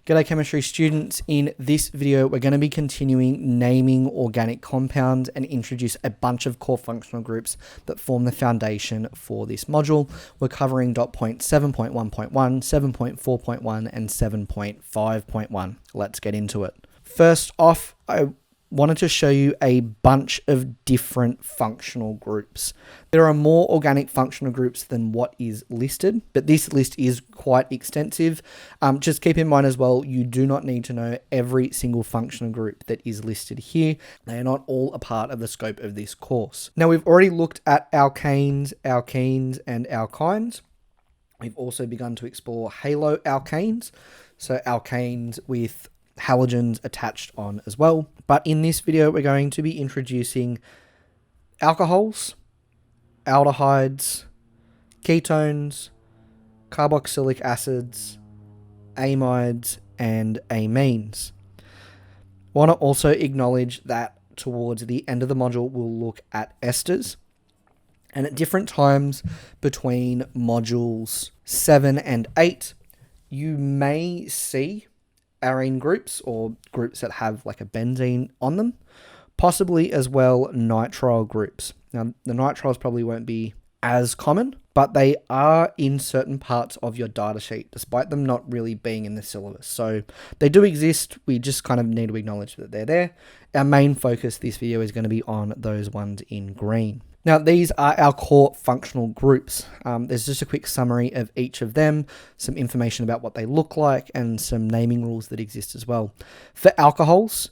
G'day chemistry students. In this video, we're going to be continuing naming organic compounds and introduce a bunch of core functional groups that form the foundation for this module. We're covering dot point 7.1.1, 7.4.1, and 7.5.1. Let's get into it. First off, I wanted to show you a bunch of different functional groups. There are more organic functional groups than what is listed, but this list is quite extensive. Just keep in mind as well, you do not need to know every single functional group that is listed here. They are not all a part of the scope of this course. Now, we've already looked at alkanes, alkenes, and alkynes. We've also begun to explore haloalkanes, so alkanes with halogens attached on as well. But in this video, we're going to be introducing alcohols, aldehydes, ketones, carboxylic acids, amides, and amines. Want to also acknowledge that towards the end of the module, we'll look at esters. And at different times between modules 7 and 8, you may see arene groups or groups that have like a benzene on them, possibly as well nitrile groups. Now, the nitriles probably won't be as common, but they are in certain parts of your data sheet, despite them not really being in the syllabus. So they do exist. We just kind of need to acknowledge that they're there. Our main focus this video is going to be on those ones in green. Now, these are our core functional groups. There's just a quick summary of each of them, some information about what they look like, and some naming rules that exist as well. For alcohols,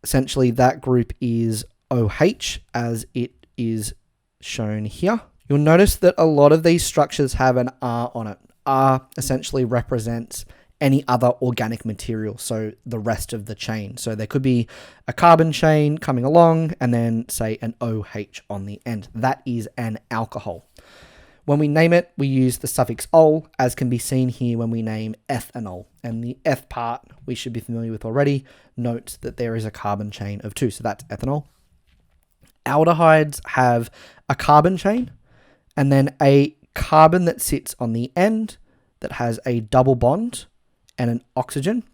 essentially that group is OH, as it is shown here. You'll notice that a lot of these structures have an R on it. R essentially represents any other organic material, so the rest of the chain. So there could be a carbon chain coming along and then say an OH on the end. That is an alcohol. When we name it, we use the suffix ol, as can be seen here when we name ethanol. And the eth part we should be familiar with already. Note that there is a carbon chain of 2, so that's ethanol. Aldehydes have a carbon chain and then a carbon that sits on the end that has a double bond and an oxygen.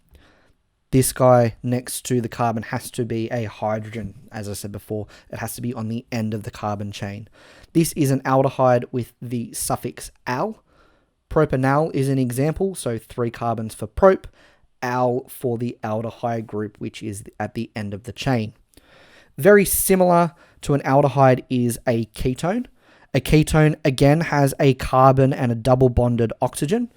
This guy next to the carbon has to be a hydrogen. As I said before, it has to be on the end of the carbon chain. This is an aldehyde with the suffix al. Propanal is an example, so 3 carbons for prop, al for the aldehyde group, which is at the end of the chain. Very similar to an aldehyde is a ketone. A ketone again has a carbon and a double bonded oxygen.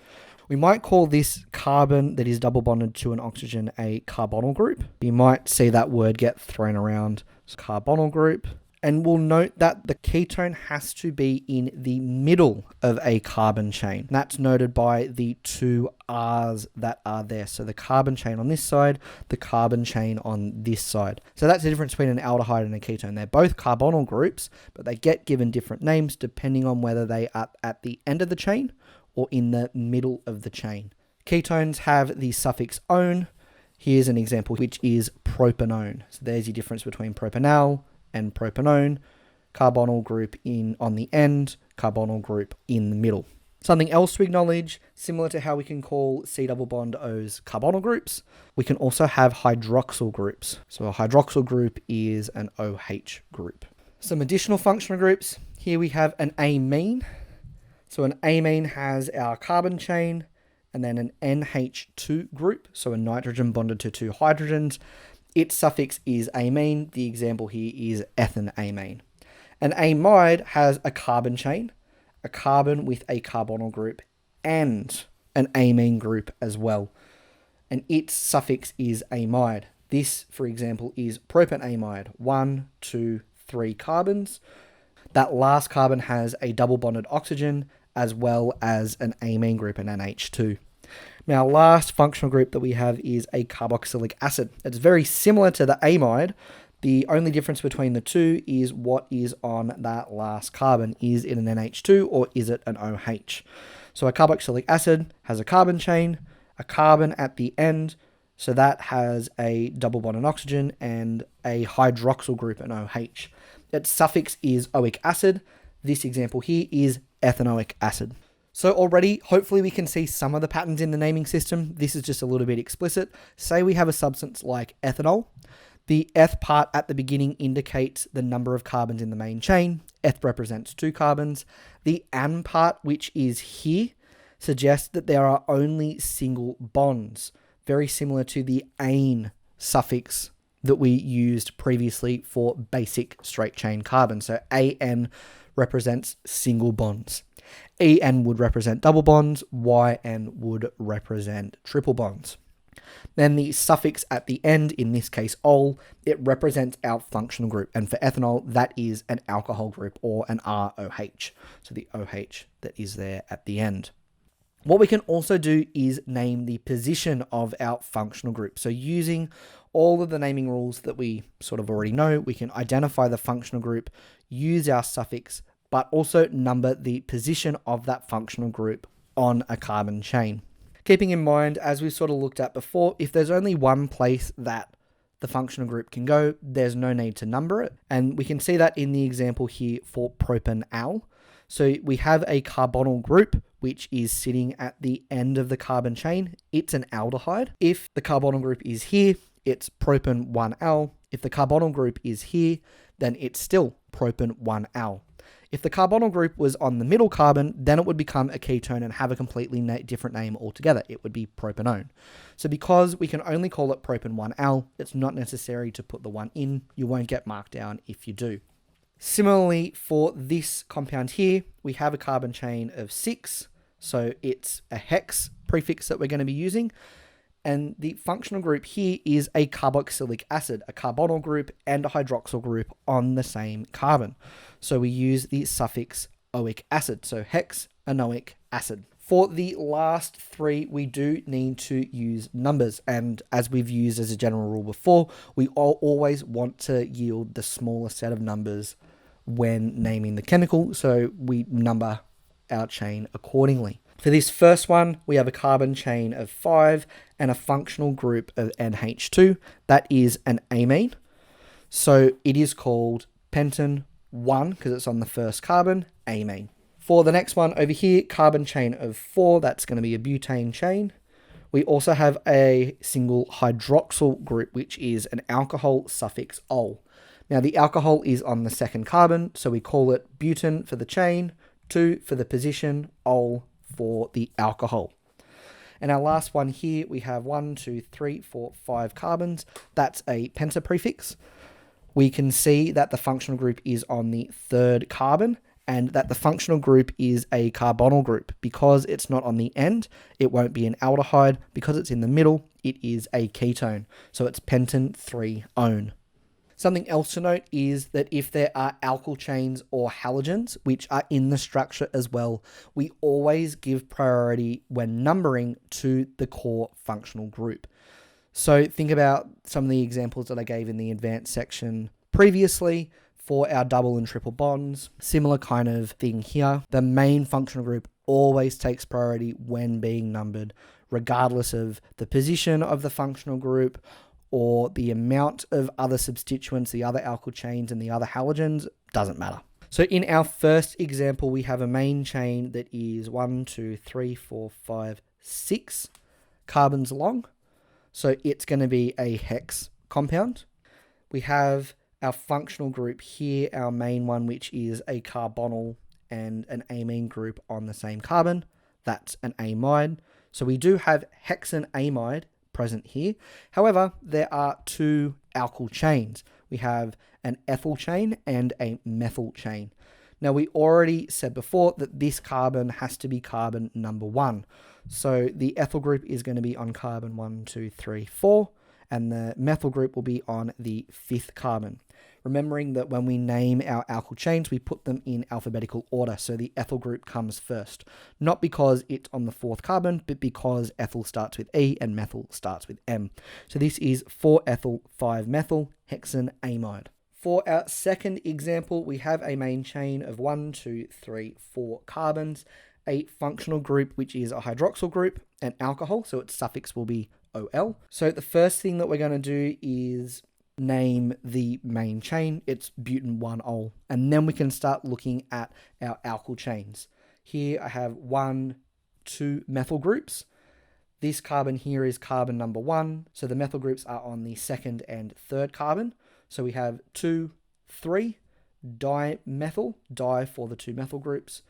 We might call this carbon that is double bonded to an oxygen a carbonyl group. You might see that word get thrown around as carbonyl group. And we'll note that the ketone has to be in the middle of a carbon chain. That's noted by the 2 R's that are there. So the carbon chain on this side, the carbon chain on this side. So that's the difference between an aldehyde and a ketone. They're both carbonyl groups, but they get given different names depending on whether they are at the end of the chain or in the middle of the chain. Ketones have the suffix -one. Here's an example, which is propanone. So there's your difference between propanal and propanone. Carbonyl group on the end, carbonyl group in the middle. Something else to acknowledge, similar to how we can call C double bond O's carbonyl groups, we can also have hydroxyl groups. So a hydroxyl group is an OH group. Some additional functional groups. Here we have an amine. So an amine has our carbon chain and then an NH2 group, so a nitrogen bonded to 2 hydrogens. Its suffix is amine. The example here is ethanamine. An amide has a carbon chain, a carbon with a carbonyl group, and an amine group as well. And its suffix is amide. This, for example, is propanamide. 1, 2, 3 carbons. That last carbon has a double bonded oxygen as well as an amine group, an NH2. Now, last functional group that we have is a carboxylic acid. It's very similar to the amide. The only difference between the two is what is on that last carbon. Is it an NH2 or is it an OH? So a carboxylic acid has a carbon chain, a carbon at the end, so that has a double bond and oxygen, and a hydroxyl group, an OH. Its suffix is oic acid. This example here is ethanoic acid. So already, hopefully we can see some of the patterns in the naming system. This is just a little bit explicit. Say we have a substance like ethanol. The eth part at the beginning indicates the number of carbons in the main chain. Eth represents 2 carbons. The an part, which is here, suggests that there are only single bonds, very similar to the ane suffix that we used previously for basic straight chain carbon. So an represents single bonds. En would represent double bonds, yn would represent triple bonds. Then the suffix at the end, in this case ol, it represents our functional group. And for ethanol, that is an alcohol group or an ROH. So the OH that is there at the end. What we can also do is name the position of our functional group. So using all of the naming rules that we sort of already know, we can identify the functional group, use our suffix, but also number the position of that functional group on a carbon chain. Keeping in mind, as we sort of looked at before, if there's only one place that the functional group can go, there's no need to number it. And we can see that in the example here for propanal. So we have a carbonyl group, which is sitting at the end of the carbon chain. It's an aldehyde. If the carbonyl group is here, it's propan 1-al. If the carbonyl group is here, then it's still propan 1-al. If the carbonyl group was on the middle carbon, then it would become a ketone and have a completely different name altogether. It would be propanone. So because we can only call it propan 1-al, it's not necessary to put the 1 in. You won't get marked down if you do. Similarly, for this compound here, we have a carbon chain of 6. So it's a hex prefix that we're going to be using. And the functional group here is a carboxylic acid, a carbonyl group and a hydroxyl group on the same carbon. So we use the suffix oic acid, so hexanoic acid. For the last 3, we do need to use numbers. And as we've used as a general rule before, we always want to yield the smaller set of numbers when naming the chemical. So we number our chain accordingly. For this first one, we have a carbon chain of 5 and a functional group of NH2. That is an amine. So it is called pentan 1 because it's on the first carbon, amine. For the next one over here, carbon chain of 4, that's going to be a butane chain. We also have a single hydroxyl group, which is an alcohol suffix ol. Now the alcohol is on the second carbon, so we call it butan for the chain, 2 for the position, ol for the alcohol. And our last one here, we have 1, 2, 3, 4, 5 carbons. That's a penta prefix. We can see that the functional group is on the third carbon and that the functional group is a carbonyl group. Because it's not on the end, it won't be an aldehyde. Because it's in the middle, it is a ketone. So it's pentan 3-one. Something else to note is that if there are alkyl chains or halogens, which are in the structure as well, we always give priority when numbering to the core functional group. So think about some of the examples that I gave in the advanced section previously for our double and triple bonds. Similar kind of thing here. The main functional group always takes priority when being numbered, regardless of the position of the functional group or the amount of other substituents, the other alkyl chains and the other halogens, doesn't matter. So in our first example, we have a main chain that is 1, 2, 3, 4, 5, 6 carbons long. So it's going to be a hex compound. We have our functional group here, our main one, which is a carbonyl and an amine group on the same carbon. That's an amide. So we do have hexanamide present here. However, there are 2 alkyl chains. We have an ethyl chain and a methyl chain. Now, we already said before that this carbon has to be carbon number 1. So the ethyl group is going to be on carbon 1, 2, 3, 4, and the methyl group will be on the 5th carbon. Remembering that when we name our alkyl chains, we put them in alphabetical order. So the ethyl group comes first, not because it's on the 4th carbon, but because ethyl starts with E and methyl starts with M. So this is 4-ethyl, 5-methyl, hexanamide. For our second example, we have a main chain of 1, 2, 3, 4 carbons, a functional group, which is a hydroxyl group, and alcohol, so its suffix will be OL. So the first thing that we're going to do is name the main chain. It's butan 1-ol. And then we can start looking at our alkyl chains. Here I have 1, 2 methyl groups. This carbon here is carbon number 1. So the methyl groups are on the second and third carbon. So we have 2, 3, dimethyl, di for the 2 methyl groups,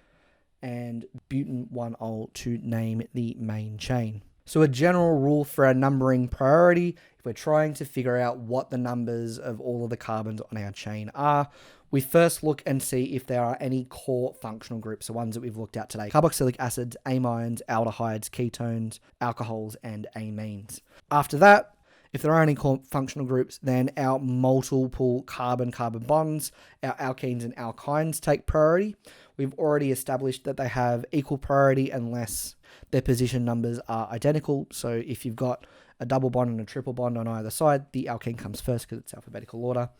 and butan 1-ol to name the main chain. So a general rule for our numbering priority, if we're trying to figure out what the numbers of all of the carbons on our chain are, we first look and see if there are any core functional groups, the ones that we've looked at today. Carboxylic acids, amines, aldehydes, ketones, alcohols, and amines. After that, if there are any core functional groups, then our multiple carbon-carbon bonds, our alkenes and alkynes take priority. We've already established that they have equal priority unless their position numbers are identical. So if you've got a double bond and a triple bond on either side, the alkene comes first because it's alphabetical order.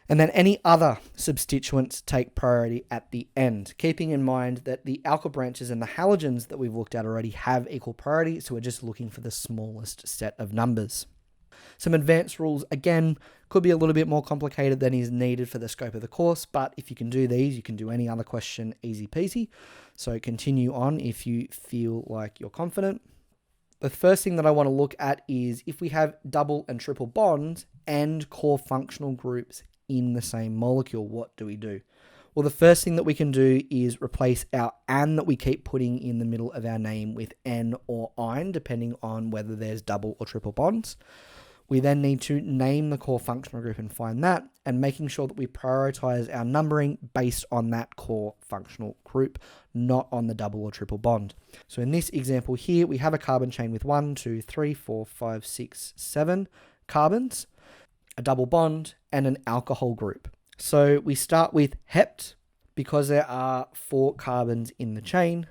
And then any other substituents take priority at the end, keeping in mind that the alkyl branches and the halogens that we've looked at already have equal priority, so we're just looking for the smallest set of numbers. Some advanced rules, again, could be a little bit more complicated than is needed for the scope of the course, but if you can do these, you can do any other question easy peasy. So continue on if you feel like you're confident. The first thing that I want to look at is if we have double and triple bonds and core functional groups in the same molecule, what do we do? Well, the first thing that we can do is replace our "an" that we keep putting in the middle of our name with "n" or "ein", depending on whether there's double or triple bonds. We then need to name the core functional group and find that, and making sure that we prioritize our numbering based on that core functional group, not on the double or triple bond. So in this example here, we have a carbon chain with 1, 2, 3, 4, 5, 6, 7 carbons, a double bond, and an alcohol group. So we start with hept because there are 4 carbons in the chain,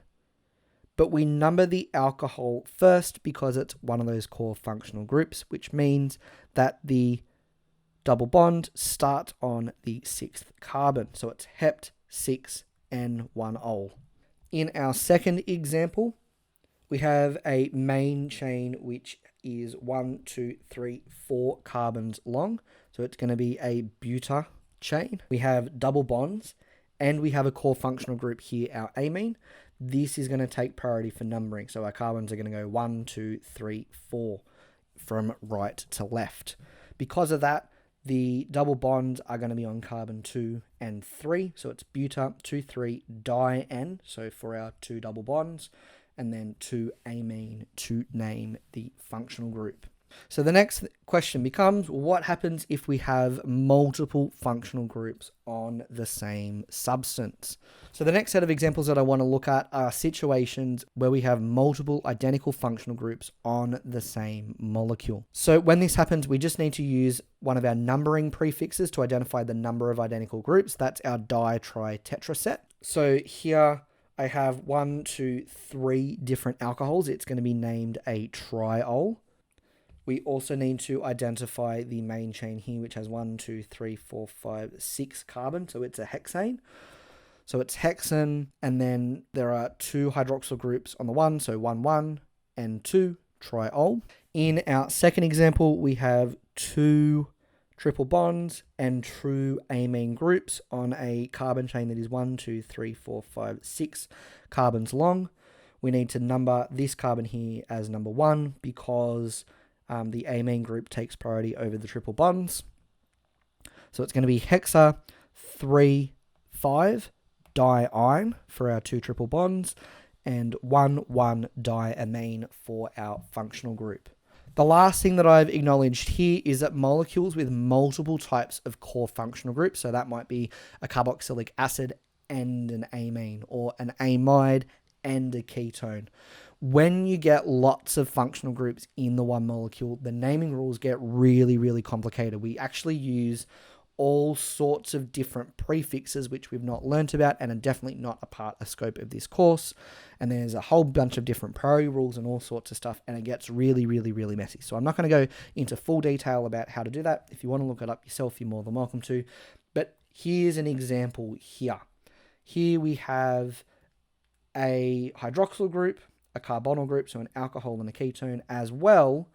but we number the alcohol first because it's one of those core functional groups, which means that the double bond starts on the 6th carbon. So it's hept 6 N1-ol. In our second example, we have a main chain which is 1, 2, 3, 4 carbons long. So it's going to be a buta chain. We have double bonds and we have a core functional group here, our amine. This is going to take priority for numbering. So our carbons are going to go 1, 2, 3, 4 from right to left. Because of that, the double bonds are going to be on carbon 2 and 3. So it's buta 2, 3, di-N. So for our 2 double bonds, and then 2 amine to name the functional group. So the next question becomes, what happens if we have multiple functional groups on the same substance? So the next set of examples that I want to look at are situations where we have multiple identical functional groups on the same molecule. So when this happens, we just need to use one of our numbering prefixes to identify the number of identical groups. That's our di-tri-tetra set. So here I have 1, 2, 3 different alcohols. It's going to be named a triol. We also need to identify the main chain here, which has 1, 2, 3, 4, 5, 6 carbon. So it's a hexane. So it's hexane, and then there are 2 hydroxyl groups on the 1, so 1, 1, and 2 triol. In our second example, we have 2 triple bonds and 2 amine groups on a carbon chain that is 1, 2, 3, 4, 5, 6 carbons long. We need to number this carbon here as number 1 because the amine group takes priority over the triple bonds. So it's going to be hexa 3, 5 di-ine for our 2 triple bonds and 1, 1 diamine for our functional group. The last thing that I've acknowledged here is that molecules with multiple types of core functional groups, so that might be a carboxylic acid and an amine, or an amide and a ketone. When you get lots of functional groups in the one molecule, the naming rules get really, really complicated. We actually use all sorts of different prefixes, which we've not learnt about and are definitely not a part of scope of this course. And there's a whole bunch of different priority rules and all sorts of stuff, and it gets really, really, really messy. So I'm not going to go into full detail about how to do that. If you want to look it up yourself, you're more than welcome to. But here's an example here. Here we have a hydroxyl group, a carbonyl group, so an alcohol and a ketone, as well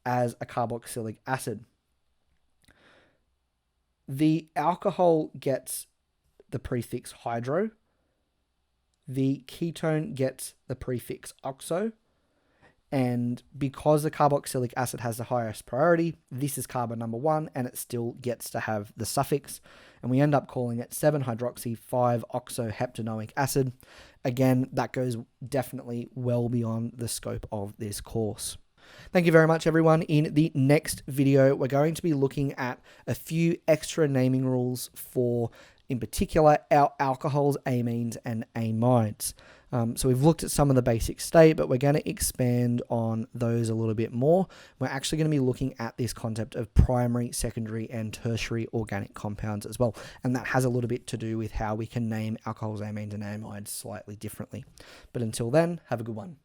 as a carboxylic acid. The alcohol gets the prefix hydro, the ketone gets the prefix oxo, and because the carboxylic acid has the highest priority, this is carbon number 1, and it still gets to have the suffix, and we end up calling it 7-hydroxy-5-oxoheptanoic acid. Again, that goes definitely well beyond the scope of this course. Thank you very much, everyone. In the next video, we're going to be looking at a few extra naming rules for, in particular, our alcohols, amines, and amides. So we've looked at some of the basic state, but we're going to expand on those a little bit more. We're actually going to be looking at this concept of primary, secondary, and tertiary organic compounds as well. And that has a little bit to do with how we can name alcohols, amines, and amides slightly differently. But until then, have a good one.